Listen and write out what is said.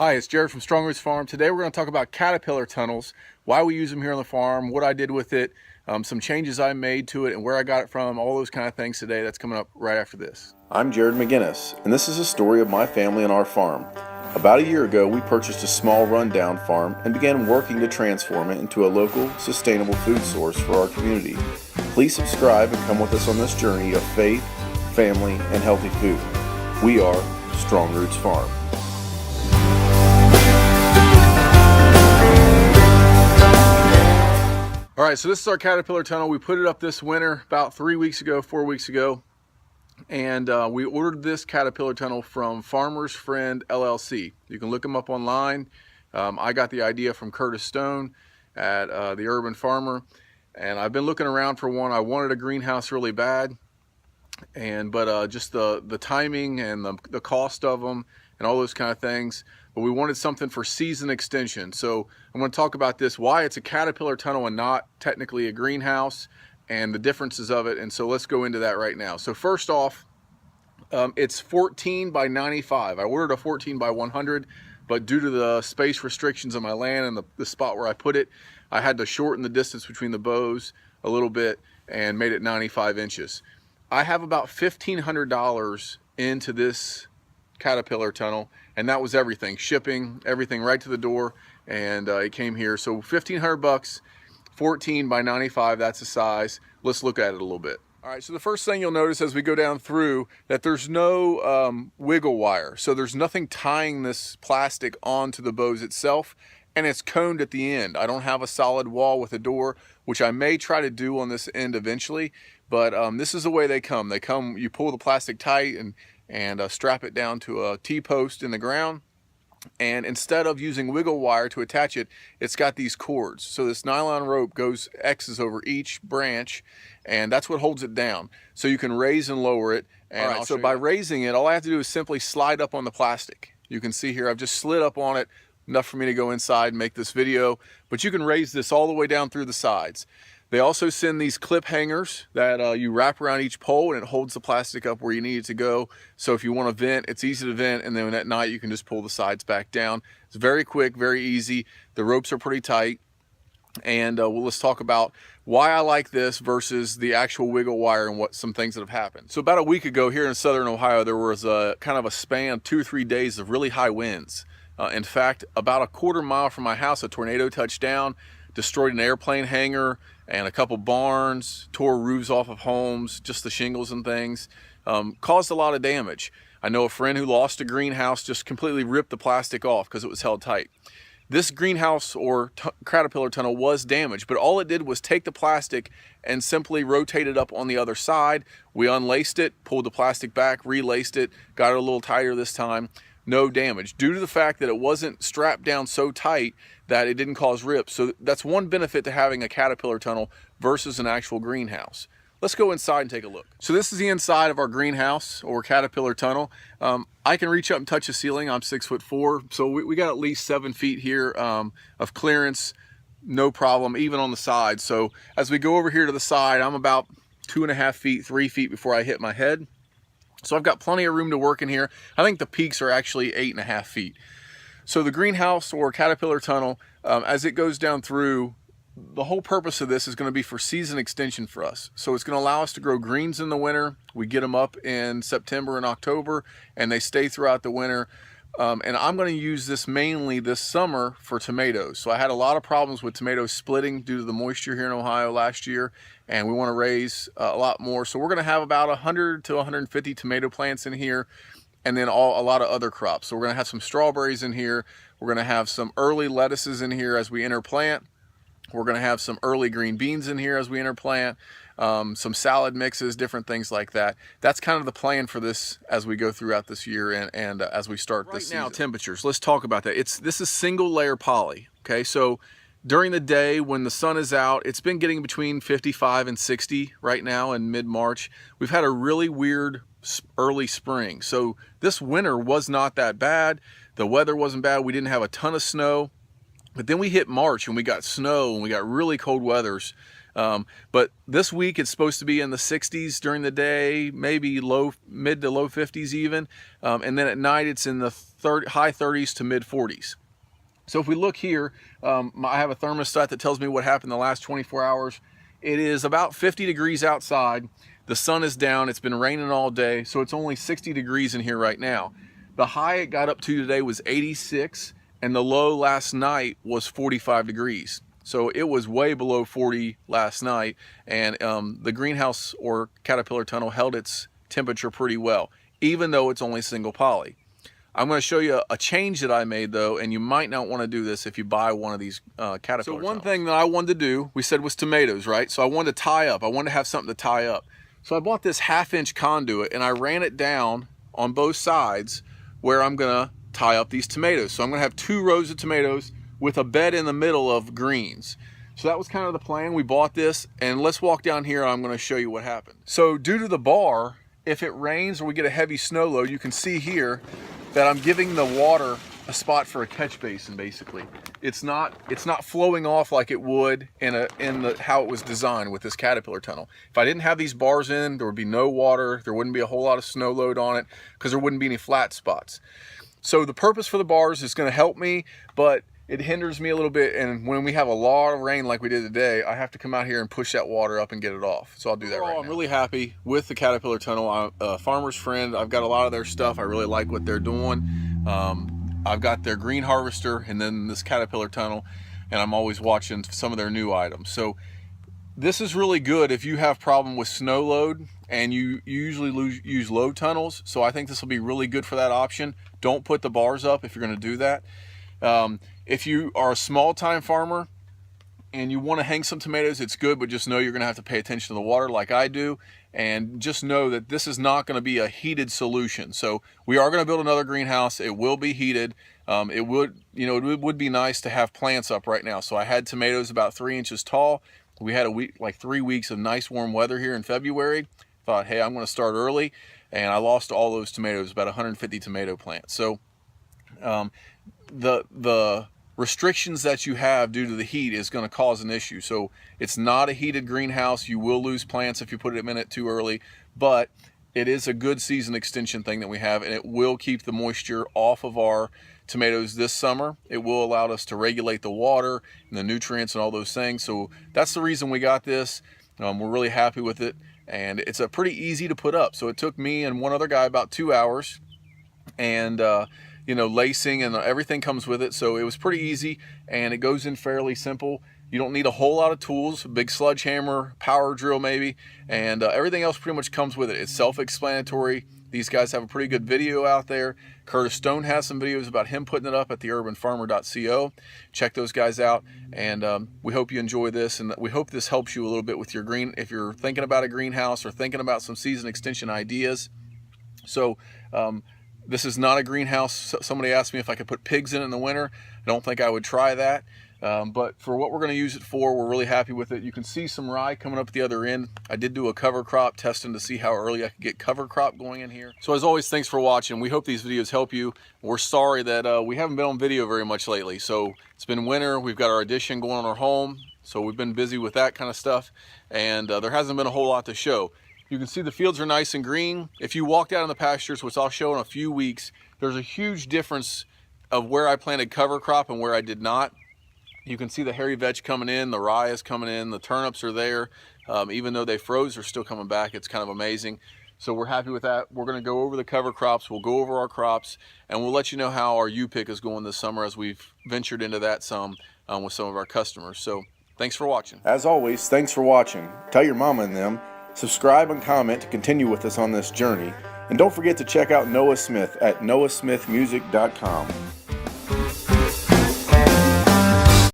Hi, it's Jared from Strong Roots Farm. Today we're going to talk about caterpillar tunnels, why we use them here on the farm, what I did with it, some changes I made to it, and where I got it from, all those kind of things today. That's coming up right after this. I'm Jared McGinnis, and this is a story of my family and our farm. About a year ago, we purchased a small rundown farm and began working to transform it into a local, sustainable food source for our community. Please subscribe and come with us on this journey of faith, family, and healthy food. We are Strong Roots Farm. All right, so this is our caterpillar tunnel. We put it up this winter about 4 weeks ago, and we ordered this caterpillar tunnel from Friend LLC. You can look them up online. I got the idea from Curtis Stone at the Urban Farmer, and I've been looking around for one. I wanted a greenhouse really bad, but just the timing and the cost of them and all those kind of things. But we wanted something for season extension. So I'm going to talk about this, why it's a caterpillar tunnel and not technically a greenhouse, and the differences of it. And so let's go into that right now. So first off, it's 14 by 95. I ordered a 14 by 100, but due to the space restrictions on my land and the spot where I put it, I had to shorten the distance between the bows a little bit and made it 95 inches. I have about $1,500 into this caterpillar tunnel, and that was everything, shipping, everything right to the door, and it came here. So 1,500 bucks, 14 by 95, that's the size. Let's look at it a little bit. All right, so the first thing you'll notice as we go down through that there's no wiggle wire. So there's nothing tying this plastic onto the bows itself, and it's coned at the end. I don't have a solid wall with a door, which I may try to do on this end eventually, but this is the way they come. You pull the plastic tight and strap it down to a T-post in the ground. And instead of using wiggle wire to attach it, it's got these cords. So this nylon rope goes X's over each branch, and that's what holds it down. So you can raise and lower it. And so by raising it, all I have to do is simply slide up on the plastic. You can see here, I've just slid up on it, enough for me to go inside and make this video. But you can raise this all the way down through the sides. They also send these clip hangers that you wrap around each pole, and it holds the plastic up where you need it to go. So if you want to vent, it's easy to vent, and then at night you can just pull the sides back down. It's very quick, very easy. The ropes are pretty tight. And let's talk about why I like this versus the actual wiggle wire and what some things that have happened. So about a week ago here in southern Ohio, there was a kind of a span, 2 or 3 days of really high winds. In fact, about a quarter mile from my house, a tornado touched down, destroyed an airplane hangar and a couple barns, tore roofs off of homes, just the shingles and things, caused a lot of damage. I know a friend who lost a greenhouse, just completely ripped the plastic off because it was held tight. This greenhouse or caterpillar tunnel was damaged, but all it did was take the plastic and simply rotate it up on the other side. We unlaced it, pulled the plastic back, relaced it, got it a little tighter this time. No damage due to the fact that it wasn't strapped down so tight that it didn't cause rips. So that's one benefit to having a caterpillar tunnel versus an actual greenhouse. Let's go inside and take a look. So this is the inside of our greenhouse or caterpillar tunnel. I can reach up and touch the ceiling. I'm 6'4", so we got at least 7 feet here of clearance, no problem, even on the side. So as we go over here to the side, I'm about 2.5 feet, 3 feet before I hit my head. So I've got plenty of room to work in here. I think the peaks are actually 8.5 feet. So the greenhouse or caterpillar tunnel, as it goes down through, the whole purpose of this is going to be for season extension for us. So it's going to allow us to grow greens in the winter. We get them up in September and October, and they stay throughout the winter. And I'm going to use this mainly this summer for tomatoes. So I had a lot of problems with tomatoes splitting due to the moisture here in Ohio last year, and we want to raise a lot more. So we're going to have about 100 to 150 tomato plants in here, and then a lot of other crops. So we're going to have some strawberries in here. We're going to have some early lettuces in here as we interplant. We're going to have some early green beans in here as we interplant, some salad mixes, different things like that. That's kind of the plan for this as we go throughout this year and as we start this season. Right now, temperatures, let's talk about that. This is single layer poly, okay? So during the day when the sun is out, it's been getting between 55 and 60 right now in mid-March. We've had a really weird early spring. So this winter was not that bad. The weather wasn't bad. We didn't have a ton of snow. But then we hit March and we got snow and we got really cold weathers. But this week it's supposed to be in the 60s during the day, maybe mid to low 50s even, and then at night it's in the high 30s to mid 40s. So if we look here, I have a thermostat that tells me what happened the last 24 hours. It is about 50 degrees outside. The sun is down. It's been raining all day, so it's only 60 degrees in here right now. The high it got up to today was 86, and the low last night was 45 degrees. So it was way below 40 last night, and the greenhouse or caterpillar tunnel held its temperature pretty well, even though it's only single poly. I'm going to show you a change that I made though, and you might not want to do this if you buy one of these caterpillar tunnels. So one thing that I wanted to do, we said, was tomatoes, right? So I wanted to tie up. I wanted to have something to tie up. So I bought this 1/2-inch conduit and I ran it down on both sides where I'm going to tie up these tomatoes. So I'm going to have 2 rows of tomatoes with a bed in the middle of greens. So that was kind of the plan. We bought this, and let's walk down here and I'm going to show you what happened. So due to the bar, if it rains or we get a heavy snow load, you can see here that I'm giving the water a spot for a catch basin. Basically, it's not flowing off like it would in how it was designed with this caterpillar tunnel. If I didn't have these bars in, there would be no water. There wouldn't be a whole lot of snow load on it because there wouldn't be any flat spots. So the purpose for the bars is going to help me, but it hinders me a little bit. And when we have a lot of rain like we did today, I have to come out here and push that water up and get it off. So I'll do that right now. I'm really happy with the caterpillar tunnel. I'm a Farmer's Friend. I've got a lot of their stuff. I really like what they're doing. I've got their green harvester and then this caterpillar tunnel, and I'm always watching some of their new items. So this is really good if you have problem with snow load and you usually use load tunnels. So I think this will be really good for that option. Don't put the bars up if you're going to do that. If you are a small time farmer and you want to hang some tomatoes, it's good, but just know you're going to have to pay attention to the water like I do, and just know that this is not going to be a heated solution. So we are going to build another greenhouse. It will be heated. It would be nice to have plants up right now. So I had tomatoes about 3 inches tall. We had like 3 weeks of nice warm weather here in February. Thought, hey, I'm going to start early, and I lost all those tomatoes, about 150 tomato plants. So the restrictions that you have due to the heat is going to cause an issue. So it's not a heated greenhouse. You will lose plants if you put them in it too early, but it is a good season extension thing that we have, and it will keep the moisture off of our tomatoes this summer. It will allow us to regulate the water and the nutrients and all those things. So that's the reason we got this. We're really happy with it, and it's a pretty easy to put up. So it took me and one other guy about 2 hours, and lacing and everything comes with it. So it was pretty easy, and it goes in fairly simple. You don't need a whole lot of tools, a big sledgehammer, power drill maybe, and everything else pretty much comes with it. It's self-explanatory. These guys have a pretty good video out there. Curtis Stone has some videos about him putting it up at theurbanfarmer.co. Check those guys out, and we hope you enjoy this, and we hope this helps you a little bit with your green, if you're thinking about a greenhouse or thinking about some season extension ideas. So this is not a greenhouse. Somebody asked me if I could put pigs in the winter. I don't think I would try that. But for what we're going to use it for, we're really happy with it. You can see some rye coming up at the other end. I did do a cover crop testing to see how early I could get cover crop going in here. So as always, thanks for watching. We hope these videos help you. We're sorry that we haven't been on video very much lately. So it's been winter. We've got our addition going on our home. So we've been busy with that kind of stuff. And there hasn't been a whole lot to show. You can see the fields are nice and green. If you walked out in the pastures, which I'll show in a few weeks, there's a huge difference of where I planted cover crop and where I did not. You can see the hairy vetch coming in, the rye is coming in, the turnips are there. Even though they froze, they're still coming back. It's kind of amazing. So we're happy with that. We're going to go over the cover crops. We'll go over our crops, and we'll let you know how our U-pick is going this summer as we've ventured into that some with some of our customers. So thanks for watching. As always, thanks for watching. Tell your mama and them. Subscribe and comment to continue with us on this journey. And don't forget to check out Noah Smith at noahsmithmusic.com.